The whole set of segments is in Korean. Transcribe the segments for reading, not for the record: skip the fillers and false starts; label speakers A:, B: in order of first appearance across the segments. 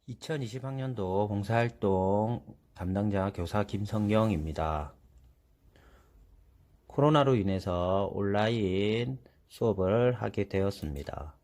A: 2020학년도 봉사활동 담당자 교사 김성경입니다. 코로나로 인해서 온라인 수업을 하게 되었습니다.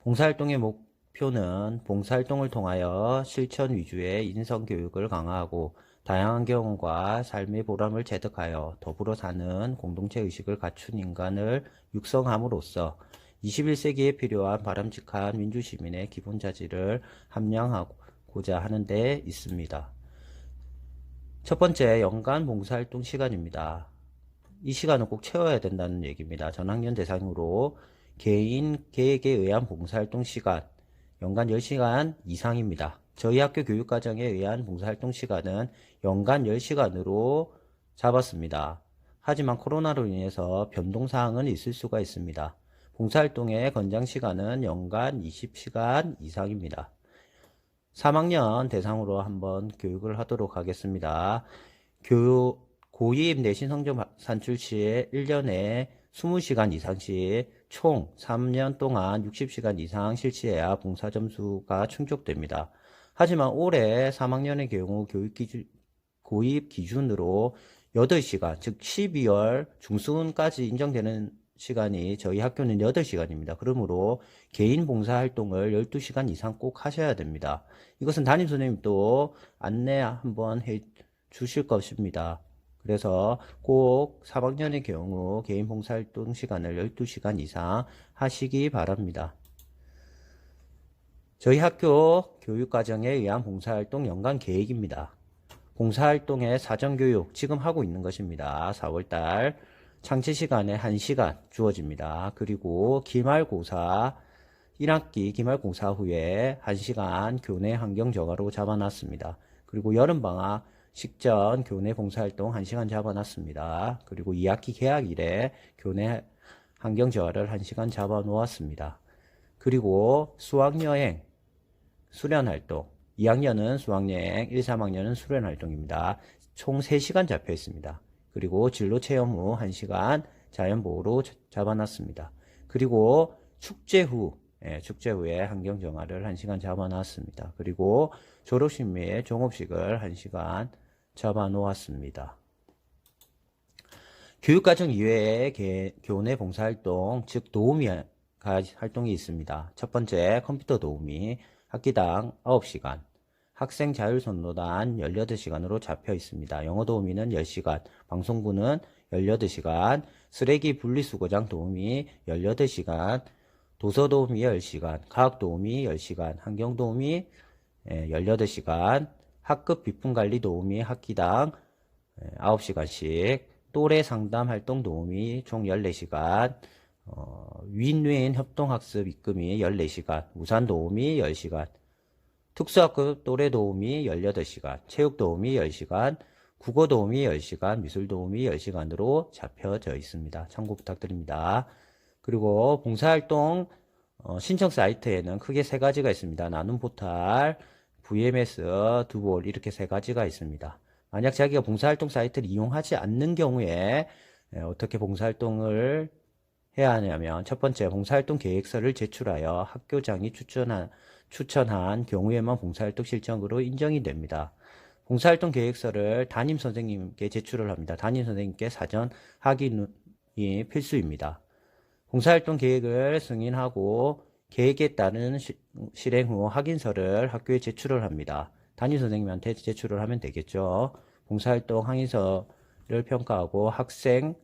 A: 봉사활동의 목표는 봉사활동을 통하여 실천 위주의 인성교육을 강화하고 다양한 경험과 삶의 보람을 체득하여 더불어 사는 공동체 의식을 갖춘 인간을 육성함으로써 21세기에 필요한 바람직한 민주시민의 기본 자질을 함양하고자 하는 데 있습니다. 첫 번째, 연간 봉사활동 시간입니다. 이 시간은 꼭 채워야 된다는 얘기입니다. 전학년 대상으로 개인 계획에 의한 봉사활동 시간, 연간 10시간 이상입니다. 저희 학교 교육과정에 의한 봉사활동 시간은 연간 10시간으로 잡았습니다. 하지만 코로나로 인해서 변동사항은 있을 수가 있습니다. 봉사활동의 권장시간은 연간 20시간 이상입니다. 3학년 대상으로 한번 교육을 하도록 하겠습니다. 고입 내신 성적 산출 시에 1년에 20시간 이상씩 총 3년 동안 60시간 이상 실시해야 봉사 점수가 충족됩니다. 하지만 올해 3학년의 경우 고입 기준으로 8시간, 즉 12월 중순까지 인정되는 시간이 저희 학교는 8시간입니다. 그러므로 개인 봉사활동을 12시간 이상 꼭 하셔야 됩니다. 이것은 담임선생님도 안내 한번 해 주실 것입니다. 그래서 꼭 3학년의 경우 개인 봉사활동 시간을 12시간 이상 하시기 바랍니다. 저희 학교 교육과정에 의한 봉사활동 연간 계획입니다. 봉사활동의 사전교육 지금 하고 있는 것입니다. 4월달 창체 시간에 1시간 주어집니다. 그리고 기말고사 1학기 기말고사 후에 1시간 교내 환경정화로 잡아놨습니다. 그리고 여름방학 식전 교내 봉사활동 1시간 잡아놨습니다. 그리고 2학기 개학일에 교내 환경정화를 1시간 잡아놓았습니다. 그리고 수학여행 수련활동 2학년은 수학여행, 1, 3학년은 수련활동입니다. 총 3시간 잡혀 있습니다. 그리고 진로체험 후 1시간 자연보호로 잡아놨습니다. 그리고 축제 후에 환경정화를 1시간 잡아놨습니다. 그리고 졸업식 및 종업식을 1시간 잡아놓았습니다. 교육과정 이외에 교내 봉사활동, 즉 도우미 활동이 있습니다. 첫 번째, 컴퓨터 도우미, 학기당 9시간, 학생 자율선로단 18시간으로 잡혀 있습니다. 영어 도우미는 10시간, 방송부는 18시간, 쓰레기 분리수거장 도우미 18시간, 도서 도우미 10시간, 과학 도우미 10시간, 환경 도우미 18시간, 학급 비품관리 도우미 학기당 9시간씩, 또래 상담 활동 도우미 총 14시간, 윈윈 협동학습 입금이 14시간, 우산 도우미 10시간, 특수학급 또래 도우미 18시간, 체육 도우미 10시간, 국어 도우미 10시간, 미술 도우미 10시간으로 잡혀져 있습니다. 참고 부탁드립니다. 그리고 봉사활동 신청 사이트에는 크게 3가지가 있습니다. 나눔 포탈, VMS, 두볼 이렇게 3가지가 있습니다. 만약 자기가 봉사활동 사이트를 이용하지 않는 경우에 어떻게 봉사활동을 해야 하냐면, 첫 번째, 봉사활동 계획서를 제출하여 학교장이 추천한 경우에만 봉사활동 실적으로 인정이 됩니다. 봉사활동 계획서를 담임선생님께 제출을 합니다. 담임선생님께 사전 확인이 필수입니다. 봉사활동 계획을 승인하고 계획에 따른 실행 후 확인서를 학교에 제출을 합니다. 담임선생님한테 제출을 하면 되겠죠. 봉사활동 항의서를 평가하고 학생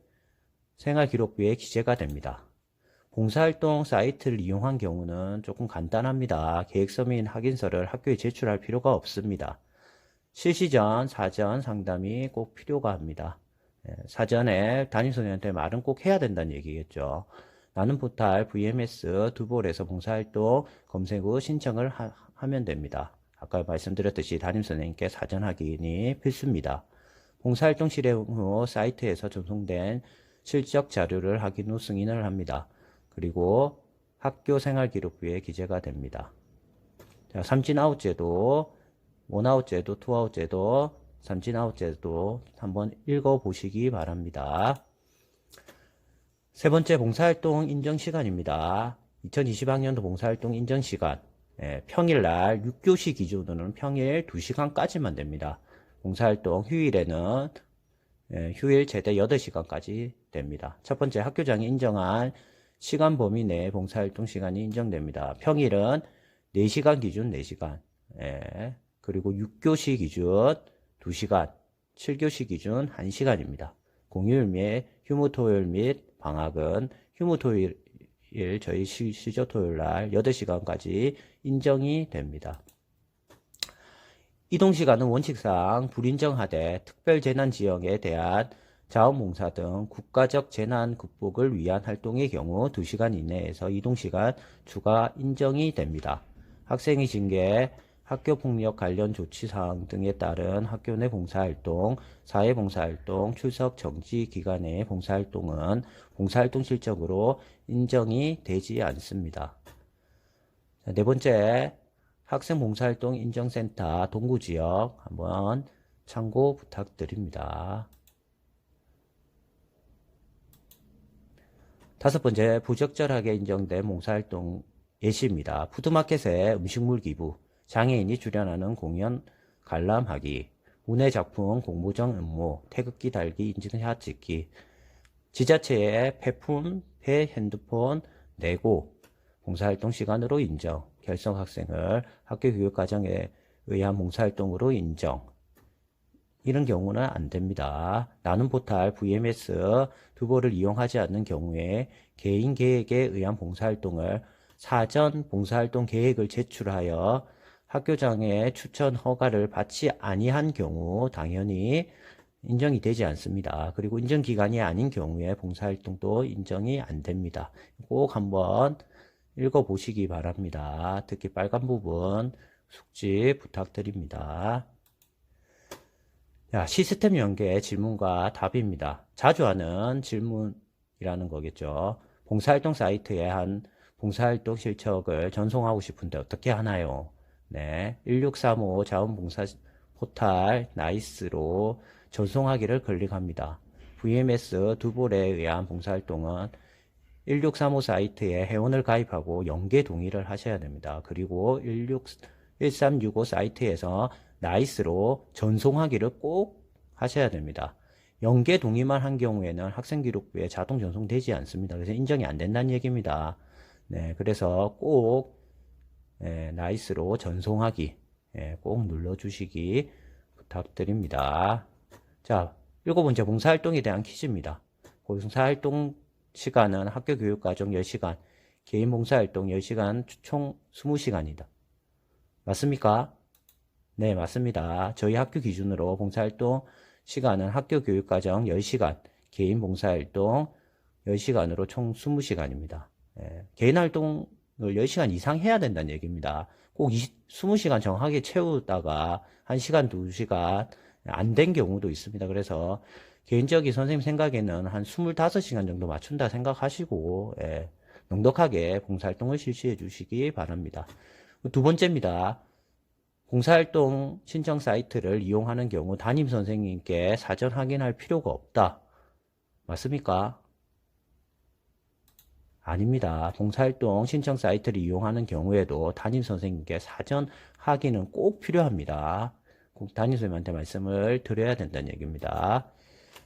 A: 생활기록부에 기재가 됩니다. 봉사활동 사이트를 이용한 경우는 조금 간단합니다. 계획서 및 확인서를 학교에 제출할 필요가 없습니다. 실시 전 사전 상담이 꼭 필요가 합니다. 사전에 담임선생님한테 말은 꼭 해야 된다는 얘기겠죠. 나눔 포탈 VMS 두볼에서 봉사활동 검색 후 신청을 하면 됩니다. 아까 말씀드렸듯이 담임선생님께 사전 확인이 필수입니다. 봉사활동 실행 후 사이트에서 전송된 실적 자료를 확인 후 승인을 합니다. 그리고 학교 생활기록부에 기재가 됩니다. 자, 삼진아웃 제도, 원아웃 제도, 투아웃 제도, 삼진아웃 제도 한번 읽어보시기 바랍니다. 세 번째, 봉사활동 인정시간입니다. 2020학년도 봉사활동 인정시간. 평일날 6교시 기준으로는 평일 2시간까지만 됩니다. 봉사활동 휴일에는 휴일 최대 8시간까지 됩니다. 첫 번째, 학교장이 인정한 시간 범위 내 봉사활동 시간이 인정됩니다. 평일은 4시간 기준 4시간, 그리고 6교시 기준 2시간, 7교시 기준 1시간입니다. 공휴일 및 휴무 토요일 및 방학은 휴무 토요일 저희 시조 토요일 날 8시간까지 인정이 됩니다. 이동시간은 원칙상 불인정하되 특별재난지역에 대한 자원봉사 등 국가적 재난 극복을 위한 활동의 경우 2시간 이내에서 이동시간 추가 인정이 됩니다. 학생의 징계, 학교폭력 관련 조치사항 등에 따른 학교 내 봉사활동, 사회봉사활동, 출석 정지 기간의 봉사활동은 봉사활동 실적으로 인정이 되지 않습니다. 네 번째, 학생봉사활동 인정센터 동구지역 한번 참고 부탁드립니다. 다섯 번째, 부적절하게 인정된 봉사활동 예시입니다. 푸드마켓에 음식물 기부, 장애인이 출연하는 공연 관람하기, 문해작품 공모전 응모, 태극기 달기 인증샷 찍기, 지자체에 폐품, 폐핸드폰 내고 봉사활동 시간으로 인정, 결석 학생을 학교교육과정에 의한 봉사활동으로 인정. 이런 경우는 안 됩니다. 나눔 포탈 VMS 두보를 이용하지 않는 경우에 개인 계획에 의한 봉사활동을 사전 봉사활동 계획을 제출하여 학교장의 추천 허가를 받지 아니한 경우 당연히 인정이 되지 않습니다. 그리고 인정기간이 아닌 경우에 봉사활동도 인정이 안 됩니다. 꼭 한번 읽어보시기 바랍니다. 특히 빨간 부분 숙지 부탁드립니다. 자, 시스템 연계 질문과 답입니다. 자주 하는 질문이라는 거겠죠. 봉사활동 사이트에 한 봉사활동 실적을 전송하고 싶은데 어떻게 하나요? 네, 1635 자원봉사 포탈 나이스로 전송하기를 클릭합니다. VMS 두볼에 의한 봉사활동은 1635 사이트에 회원을 가입하고 연계 동의를 하셔야 됩니다. 그리고 1365 사이트에서 나이스로 전송하기를 꼭 하셔야 됩니다. 연계 동의만 한 경우에는 학생기록부에 자동 전송되지 않습니다. 그래서 인정이 안 된다는 얘기입니다. 네, 그래서 꼭 나이스로 전송하기 꼭 눌러주시기 부탁드립니다. 자, 7번째 봉사활동에 대한 퀴즈입니다. 봉사활동 시간은 학교교육과정 10시간, 개인 봉사활동 10시간, 총 20시간이다. 맞습니까? 네, 맞습니다. 저희 학교 기준으로 봉사활동 시간은 학교교육과정 10시간, 개인 봉사활동 10시간으로 총 20시간입니다. 개인 활동을 10시간 이상 해야 된다는 얘기입니다. 꼭 20시간 정확하게 채우다가 1시간, 2시간 안 된 경우도 있습니다. 그래서 개인적인 선생님 생각에는 한 25시간 정도 맞춘다 생각하시고 넉넉하게 봉사활동을 실시해 주시기 바랍니다. 두 번째입니다. 봉사활동 신청 사이트를 이용하는 경우 담임선생님께 사전 확인할 필요가 없다. 맞습니까? 아닙니다. 봉사활동 신청 사이트를 이용하는 경우에도 담임선생님께 사전 확인은 꼭 필요합니다. 꼭 담임선생님한테 말씀을 드려야 된다는 얘기입니다.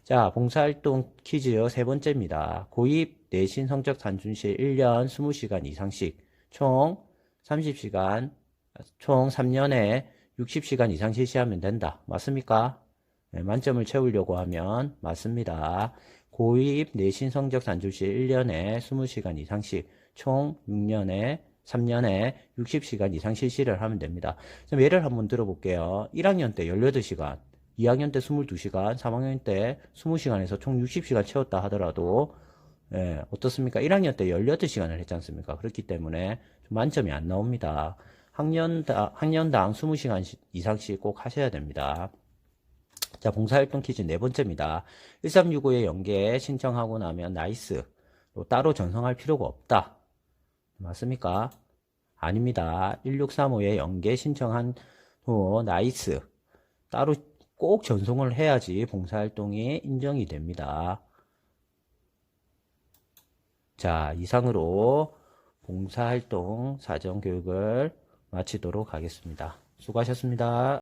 A: 자, 봉사활동 퀴즈 세 번째입니다. 고입 내신 성적 단준시 1년 20시간 이상씩 총 30시간, 총 3년에 60시간 이상 실시하면 된다. 맞습니까? 네, 만점을 채우려고 하면 맞습니다. 고입 내신 성적 단준시 1년에 20시간 이상씩 총 3년에 60시간 이상 실시를 하면 됩니다. 그럼 예를 한번 들어볼게요. 1학년 때 18시간, 2학년 때 22시간, 3학년 때 20시간에서 총 60시간 채웠다 하더라도 어떻습니까? 1학년 때 18시간을 했지 않습니까? 그렇기 때문에 좀 만점이 안 나옵니다. 학년당 20시간 이상씩 꼭 하셔야 됩니다. 자, 봉사활동 퀴즈 네 번째입니다. 1365에 연계 신청하고 나면 나이스. 따로 전송할 필요가 없다. 맞습니까? 아닙니다. 1635에 연계 신청한 후 나이스. 따로 꼭 전송을 해야지 봉사활동이 인정이 됩니다. 자, 이상으로 봉사활동 사전교육을 마치도록 하겠습니다. 수고하셨습니다.